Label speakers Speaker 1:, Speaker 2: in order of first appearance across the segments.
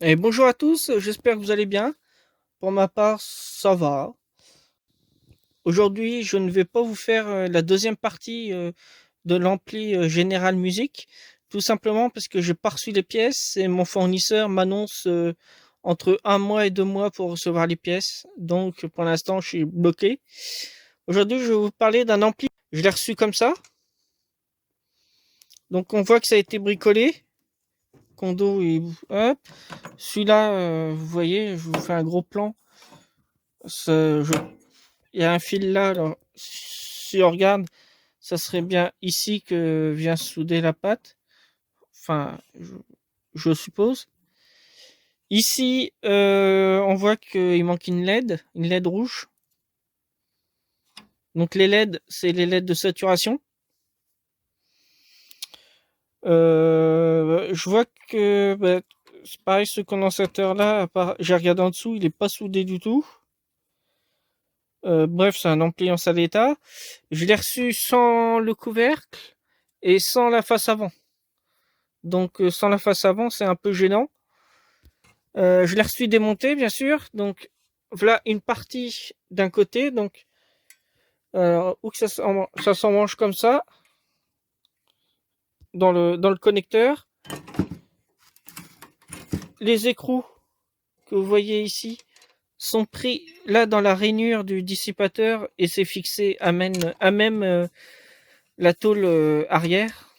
Speaker 1: Et bonjour à tous, j'espère que vous allez bien. Pour ma part, ça va. Aujourd'hui, je ne vais pas vous faire la deuxième partie de l'ampli General Music, tout simplement parce que j'ai pas reçu les pièces et mon fournisseur m'annonce entre un mois et 2 mois pour recevoir les pièces. Donc pour l'instant, je suis bloqué. Aujourd'hui, je vais vous parler d'un ampli. Je l'ai reçu comme ça. Donc on voit que ça a été bricolé. Condo et hop. Celui-là, vous voyez, je vous fais un gros plan. Il y a un fil là, alors, si on regarde, ça serait bien ici que vient souder la pâte. Enfin, je suppose. Ici, on voit qu'il manque une LED rouge. Donc les LED, c'est les LED de saturation. Je vois que c'est pareil, ce condensateur-là, j'ai regardé en dessous, il n'est pas soudé du tout. Bref, c'est un ampli en sale état. Je l'ai reçu sans le couvercle et sans la face avant. Donc sans la face avant, c'est un peu gênant. Je l'ai reçu démonté, bien sûr. Donc voilà une partie d'un côté. Donc où que ça s'emmanche comme ça dans le connecteur. Les écrous que vous voyez ici sont pris là dans la rainure du dissipateur et c'est fixé à même la tôle arrière.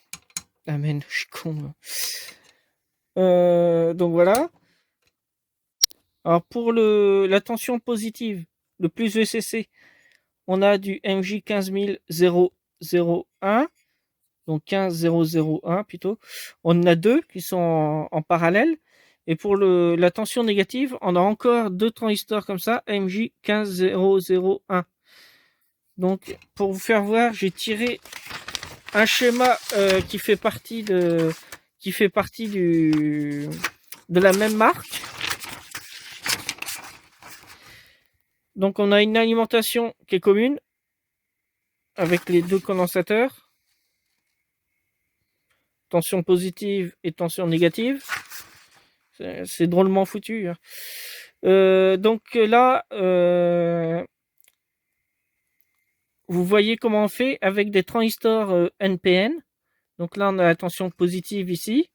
Speaker 1: Amen, je suis con. Donc voilà. Alors pour la tension positive, le plus VCC, on a du MJ 15001, donc 15001 plutôt. On en a deux qui sont en parallèle. Et pour la tension négative, on a encore deux transistors comme ça, MJ 15001. Donc pour vous faire voir, j'ai tiré un schéma qui fait partie de la même marque. Donc on a une alimentation qui est commune avec les deux condensateurs, tension positive et tension négative. C'est drôlement foutu, hein. Donc là, vous voyez comment on fait avec des transistors NPN. Donc là, on a la tension positive ici.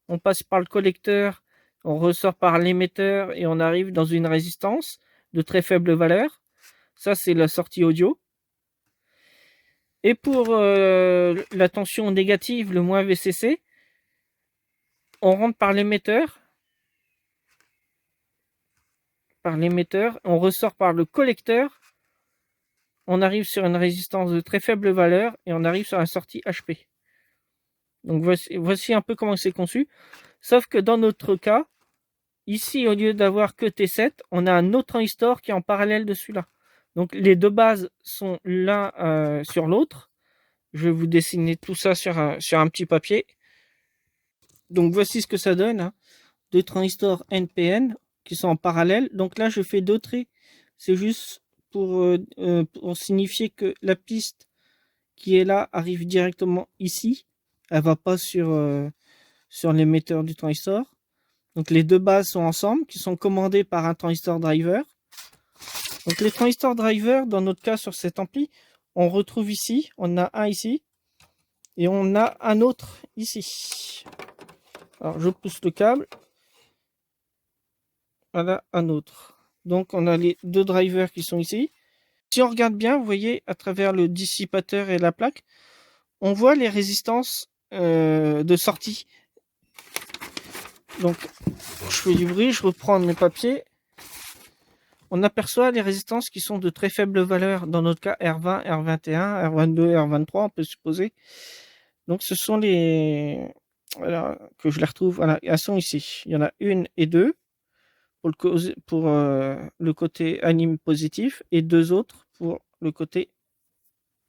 Speaker 1: On passe par le collecteur, on ressort par l'émetteur et on arrive dans une résistance de très faible valeur. Ça, c'est la sortie audio. Et pour la tension négative, le moins VCC, on rentre par l'émetteur, on ressort par le collecteur, on arrive sur une résistance de très faible valeur et on arrive sur la sortie HP. Donc voici un peu comment c'est conçu. Sauf que dans notre cas, ici, au lieu d'avoir que T7, on a un autre transistor qui est en parallèle de celui-là. Donc les deux bases sont l'un sur l'autre. Je vais vous dessiner tout ça sur un petit papier. Donc voici ce que ça donne, hein. Deux transistors NPN qui sont en parallèle. Donc là, je fais deux traits. C'est juste pour signifier que la piste qui est là arrive directement ici. Elle va pas sur l'émetteur du transistor. Donc les deux bases sont ensemble, qui sont commandées par un transistor driver. Donc les transistors driver, dans notre cas sur cet ampli, on retrouve ici, on a un ici, et on a un autre ici. Alors je pousse le câble. Voilà un autre. Donc on a les deux drivers qui sont ici. Si on regarde bien, vous voyez à travers le dissipateur et la plaque, on voit les résistances de sortie. Donc je fais du bruit, je reprends mes papiers. On aperçoit les résistances qui sont de très faible valeur, dans notre cas R20, R21, R22, R23, on peut supposer. Donc ce sont les... Voilà, que je les retrouve, voilà, elles sont ici. Il y en a une et deux pour le côté anime positif et deux autres pour le côté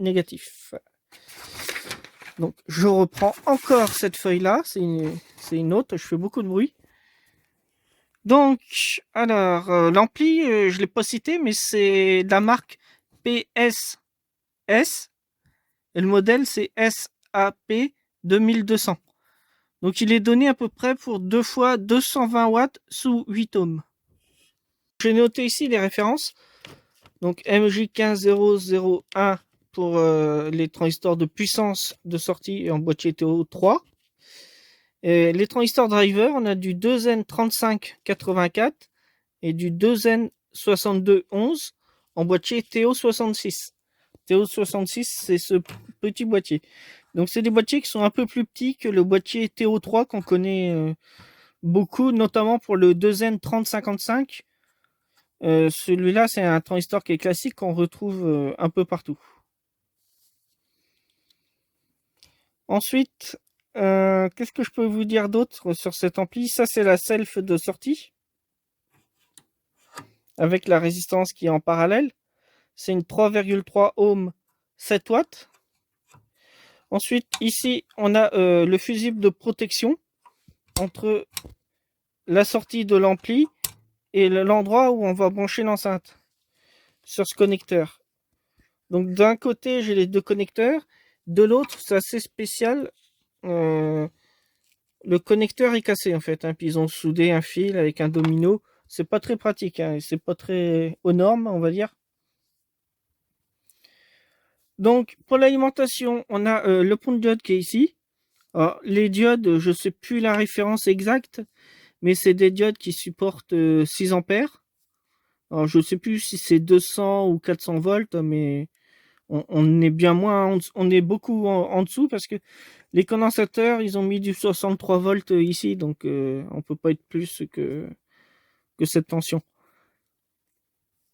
Speaker 1: négatif. Donc je reprends encore cette feuille-là, c'est une autre, je fais beaucoup de bruit. Donc, alors, l'ampli, je ne l'ai pas cité, mais c'est de la marque PSS. Et le modèle, c'est SAP 2200. Donc il est donné à peu près pour 2 fois 220 watts sous 8 ohms. J'ai noté ici les références. Donc MJ15001 pour les transistors de puissance de sortie en boîtier TO3. Et les transistors driver, on a du 2N3584 et du 2N6211 en boîtier TO66. TO66, c'est ce petit boîtier. Donc c'est des boîtiers qui sont un peu plus petits que le boîtier TO3 qu'on connaît beaucoup, notamment pour le 2N3055. Celui-là, c'est un transistor qui est classique qu'on retrouve un peu partout. Ensuite, qu'est-ce que je peux vous dire d'autre sur cet ampli? Ça, c'est la self de sortie avec la résistance qui est en parallèle. C'est une 3,3 ohms 7 watts. Ensuite, ici, on a le fusible de protection entre la sortie de l'ampli et l'endroit où on va brancher l'enceinte sur ce connecteur. Donc d'un côté, j'ai les deux connecteurs. De l'autre, c'est assez spécial. Le connecteur est cassé en fait. Puis ils ont soudé un fil avec un domino. C'est pas très pratique. C'est pas très aux normes, on va dire. Donc pour l'alimentation, on a le pont de diode qui est ici. Alors, les diodes, je sais plus la référence exacte, mais c'est des diodes qui supportent 6 ampères. Alors je sais plus si c'est 200 ou 400 volts, mais on est bien moins, on est beaucoup en dessous parce que les condensateurs, ils ont mis du 63 volts ici, donc on peut pas être plus que cette tension.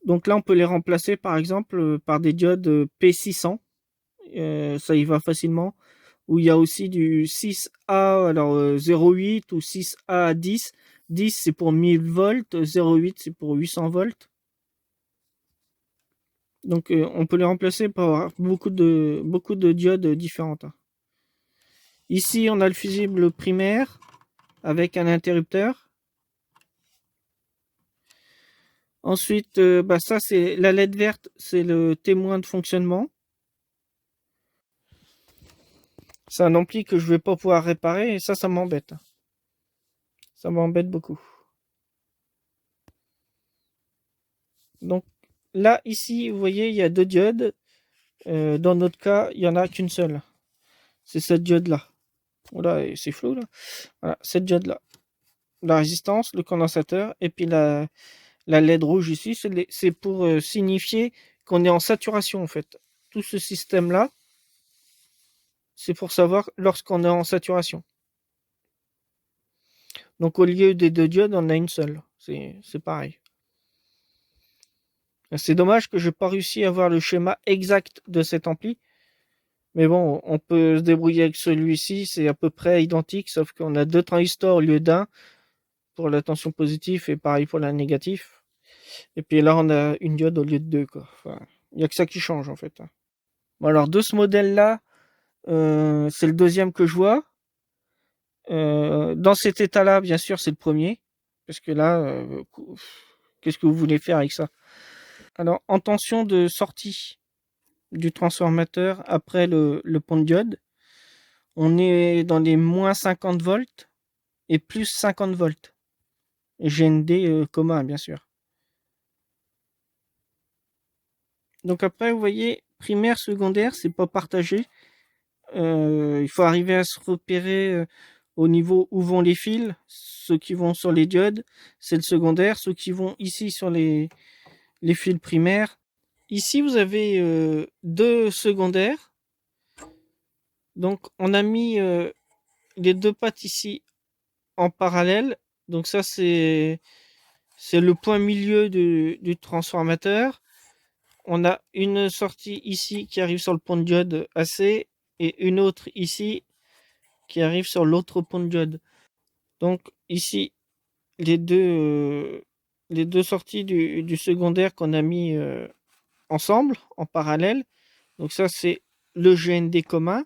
Speaker 1: Donc là, on peut les remplacer par exemple par des diodes P600, ça y va facilement. Où il y a aussi du 6A, alors 0,8 ou 6A 10. 10 c'est pour 1000 volts, 0,8 c'est pour 800 volts. Donc on peut les remplacer par beaucoup de diodes différentes. Ici on a le fusible primaire avec un interrupteur. Ensuite, ça c'est la LED verte, c'est le témoin de fonctionnement. C'est un ampli que je vais pas pouvoir réparer et ça m'embête. Ça m'embête beaucoup. Donc là, ici, vous voyez, il y a deux diodes. Dans notre cas, il n'y en a qu'une seule. C'est cette diode-là. Oula, c'est flou là. Voilà, cette diode-là. La résistance, le condensateur, et puis la LED rouge ici, c'est pour signifier qu'on est en saturation en fait. Tout ce système-là, c'est pour savoir lorsqu'on est en saturation. Donc au lieu des deux diodes, on a une seule. C'est pareil. C'est dommage que je n'ai pas réussi à avoir le schéma exact de cet ampli. Mais bon, on peut se débrouiller avec celui-ci, c'est à peu près identique, sauf qu'on a deux transistors au lieu d'un pour la tension positive et pareil pour la négative. Et puis là, on a une diode au lieu de deux, quoi. Enfin, il n'y a que ça qui change en fait. Bon, alors de ce modèle-là, c'est le deuxième que je vois. Dans cet état-là, bien sûr, c'est le premier. Parce que là, qu'est-ce que vous voulez faire avec ça? Alors, en tension de sortie du transformateur après le pont de diode, on est dans les moins 50 volts et plus 50 volts. GND commun, bien sûr. Donc après, vous voyez, primaire, secondaire, c'est pas partagé. Il faut arriver à se repérer au niveau où vont les fils. Ceux qui vont sur les diodes, c'est le secondaire. Ceux qui vont ici sur les fils primaires. Ici, vous avez deux secondaires. Donc, on a mis les deux pattes ici en parallèle. Donc ça, c'est le point milieu du transformateur. On a une sortie ici qui arrive sur le pont de diode AC et une autre ici qui arrive sur l'autre pont de diode. Donc ici, les deux sorties du secondaire qu'on a mis ensemble, en parallèle. Donc ça, c'est le GND commun.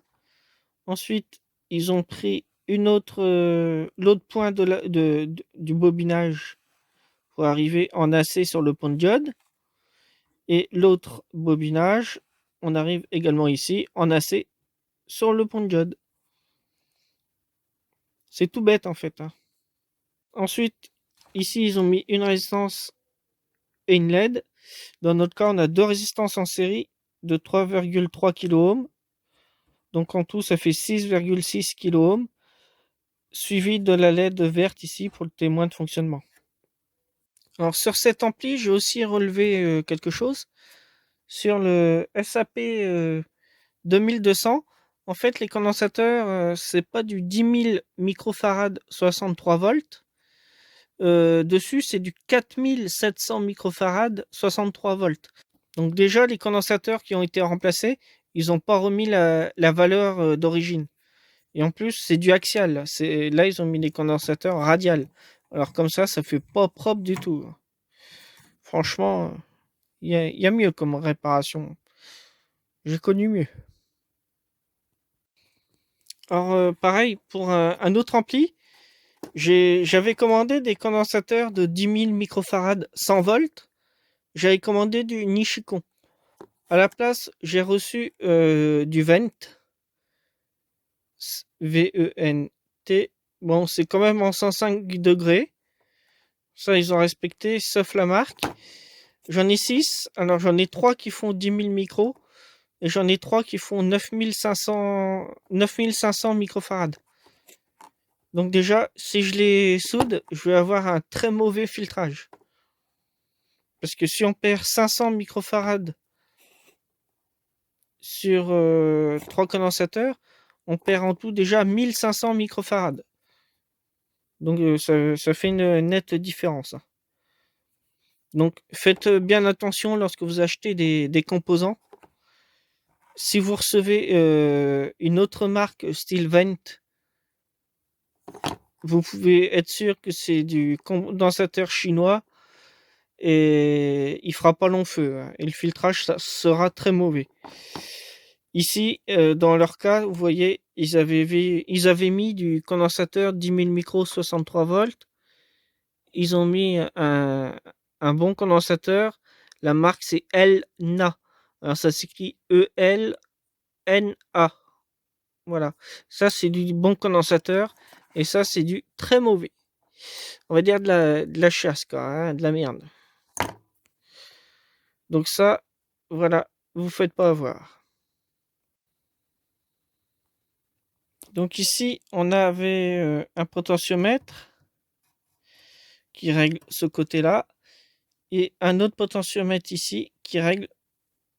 Speaker 1: Ensuite, ils ont pris l'autre point du bobinage pour arriver en AC sur le pont de diode. Et l'autre bobinage, on arrive également ici en AC sur le pont de diode. C'est tout bête en fait, hein. Ensuite, ici, ils ont mis une résistance et une LED. Dans notre cas, on a deux résistances en série de 3,3 kΩ. Donc en tout, ça fait 6,6 kΩ, suivi de la LED verte ici pour le témoin de fonctionnement. Alors sur cet ampli, j'ai aussi relevé quelque chose. Sur le SAP 2200, en fait, les condensateurs, c'est pas du 10 000 microfarad 63 volts. Dessus, c'est du 4700 microfarad 63 volts. Donc déjà, les condensateurs qui ont été remplacés, ils n'ont pas remis la valeur d'origine. Et en plus, c'est du axial. Là, ils ont mis des condensateurs radial. Alors comme ça fait pas propre du tout. Franchement, il y a mieux comme réparation. J'ai connu mieux. Alors pareil, pour un autre ampli, j'avais commandé des condensateurs de 10 000 microfarad 100 volts. J'avais commandé du Nichicon. À la place, j'ai reçu du Vent. V-E-N-T. Bon, c'est quand même en 105 degrés. Ça, ils ont respecté, sauf la marque. J'en ai 6. Alors, j'en ai 3 qui font 10 000 micros. Et j'en ai 3 qui font 9500 microfarads. Donc déjà, si je les soude, je vais avoir un très mauvais filtrage. Parce que si on perd 500 microfarads sur 3 condensateurs, on perd en tout déjà 1500 microfarads. Donc ça fait une nette différence. Donc faites bien attention lorsque vous achetez des composants. Si vous recevez une autre marque style Vent, vous pouvez être sûr que c'est du condensateur chinois et il fera pas long feu, hein, et le filtrage ça sera très mauvais. Ici, dans leur cas, vous voyez, ils avaient mis du condensateur 10 000 micros 63 volts. Ils ont mis un bon condensateur. La marque, c'est Elna. Alors, ça s'écrit E-L-N-A. Voilà. Ça, c'est du bon condensateur. Et ça, c'est du très mauvais. On va dire de la chasse, quoi, hein, de la merde. Donc ça, voilà, vous faites pas avoir. Donc ici, on avait un potentiomètre qui règle ce côté-là et un autre potentiomètre ici qui règle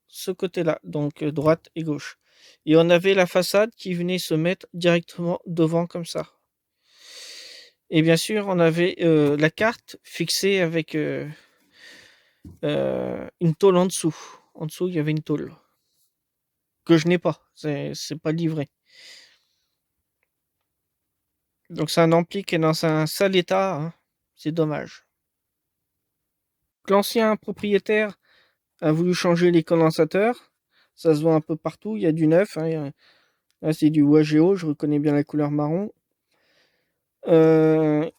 Speaker 1: ce côté-là, donc droite et gauche. Et on avait la façade qui venait se mettre directement devant comme ça. Et bien sûr, on avait la carte fixée avec une tôle en dessous. En dessous, il y avait une tôle que je n'ai pas. C'est pas livré. Donc c'est un ampli qui est dans un sale état, hein. C'est dommage. L'ancien propriétaire a voulu changer les condensateurs. Ça se voit un peu partout. Il y a du neuf, hein. Là, c'est du Wageo. Je reconnais bien la couleur marron.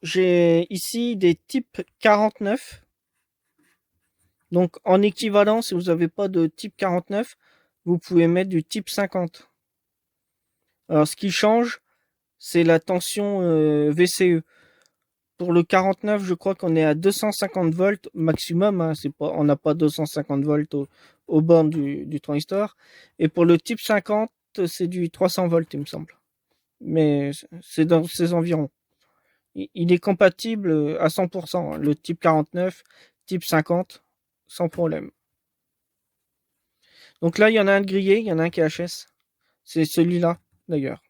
Speaker 1: J'ai ici des types 49. Donc en équivalent, si vous n'avez pas de type 49, vous pouvez mettre du type 50. Alors ce qui change, c'est la tension VCE. Pour le 49, je crois qu'on est à 250 volts maximum, hein, on n'a pas 250 volts au bornes du transistor. Et pour le type 50, c'est du 300 volts, il me semble. Mais c'est dans ces environs. Il est compatible à 100%, hein, le type 49, type 50, sans problème. Donc là, il y en a un de grillé, il y en a un qui est HS. C'est celui-là, d'ailleurs.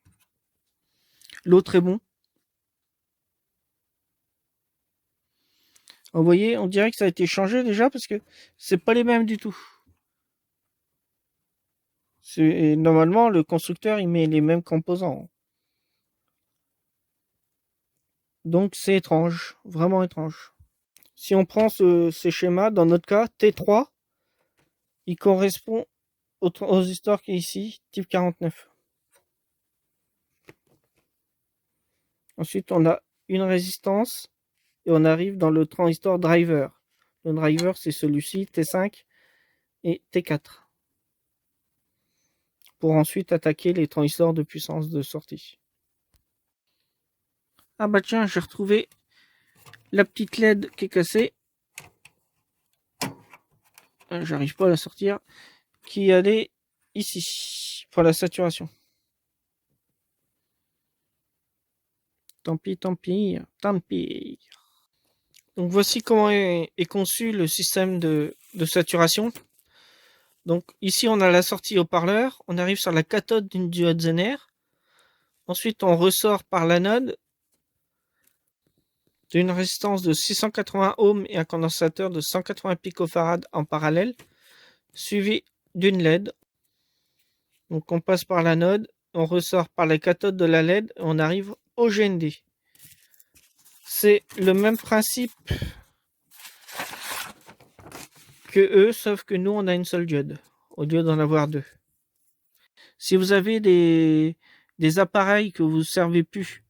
Speaker 1: L'autre est bon. Vous voyez, on dirait que ça a été changé déjà parce que c'est pas les mêmes du tout. Normalement, le constructeur, il met les mêmes composants. Donc c'est étrange, vraiment étrange. Si on prend ces schémas, dans notre cas, T3, il correspond aux histoires qui est ici, type 49. Ensuite, on a une résistance et on arrive dans le transistor driver. Le driver, c'est celui-ci, T5 et T4. Pour ensuite attaquer les transistors de puissance de sortie. Ah bah tiens, j'ai retrouvé la petite LED qui est cassée. J'arrive pas à la sortir. Qui allait ici pour la saturation. Tant pis, tant pis, tant pis. Donc voici comment est conçu le système de saturation. Donc ici on a la sortie haut-parleur, on arrive sur la cathode d'une diode Zener. Ensuite on ressort par l'anode d'une résistance de 680 ohms et un condensateur de 180 picofarad en parallèle, suivi d'une LED. Donc on passe par l'anode, on ressort par la cathode de la LED et on arrive au GND. C'est le même principe que eux, sauf que nous on a une seule diode, au lieu d'en avoir deux. Si vous avez des appareils que vous ne servez plus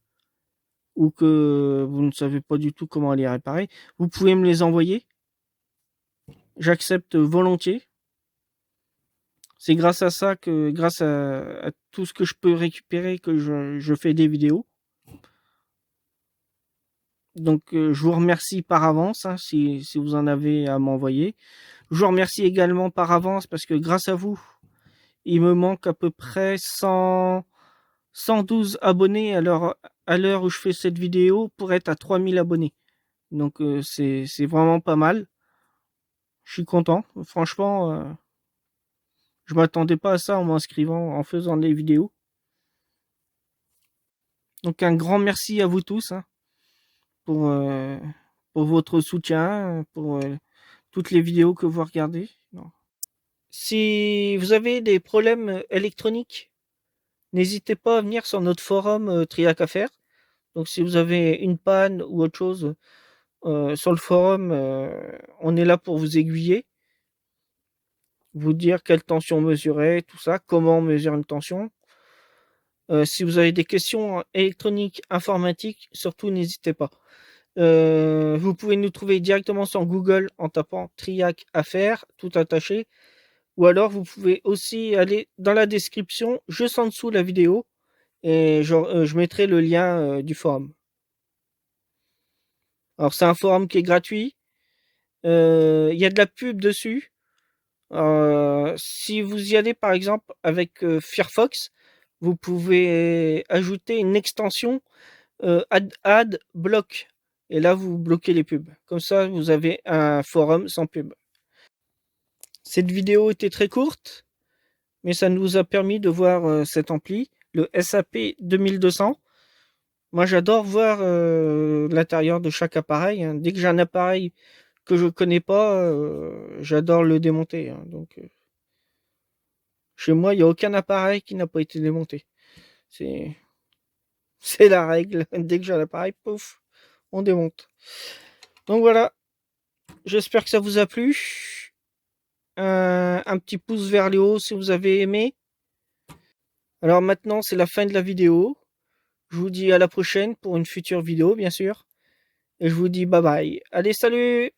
Speaker 1: ou que vous ne savez pas du tout comment les réparer, vous pouvez me les envoyer. J'accepte volontiers. C'est grâce à ça que, grâce à tout ce que je peux récupérer, que je fais des vidéos. Donc, je vous remercie par avance hein, si vous en avez à m'envoyer. Je vous remercie également par avance parce que grâce à vous, il me manque à peu près 112 abonnés à l'heure où je fais cette vidéo pour être à 3000 abonnés. Donc, c'est vraiment pas mal. Je suis content. Franchement, je m'attendais pas à ça en m'inscrivant, en faisant des vidéos. Donc, un grand merci à vous tous hein, pour, pour votre soutien, pour toutes les vidéos que vous regardez. Non. Si vous avez des problèmes électroniques, n'hésitez pas à venir sur notre forum Triac Affaires. Donc si vous avez une panne ou autre chose sur le forum, on est là pour vous aiguiller, vous dire quelle tension mesurer, tout ça, comment mesurer une tension. Si vous avez des questions électroniques, informatiques, surtout n'hésitez pas. Vous pouvez nous trouver directement sur Google en tapant Triac Affaires, tout attaché. Ou alors vous pouvez aussi aller dans la description, juste en dessous de la vidéo, et je mettrai le lien du forum. Alors c'est un forum qui est gratuit. Il y a de la pub dessus. Si vous y allez par exemple avec Firefox, vous pouvez ajouter une extension ad block. Et là vous bloquez les pubs. Comme ça vous avez un forum sans pub. Cette vidéo était très courte, mais ça nous a permis de voir cet ampli, le SAP 2200. Moi, j'adore voir l'intérieur de chaque appareil. Hein. Dès que j'ai un appareil que je connais pas, j'adore le démonter. Hein. Donc, chez moi, il n'y a aucun appareil qui n'a pas été démonté. C'est, c'est la règle. Dès que j'ai un appareil, pouf, on démonte. Donc voilà. J'espère que ça vous a plu. Un petit pouce vers le haut si vous avez aimé. Alors maintenant, c'est la fin de la vidéo. Je vous dis à la prochaine pour une future vidéo, bien sûr. Et je vous dis bye bye. Allez, salut!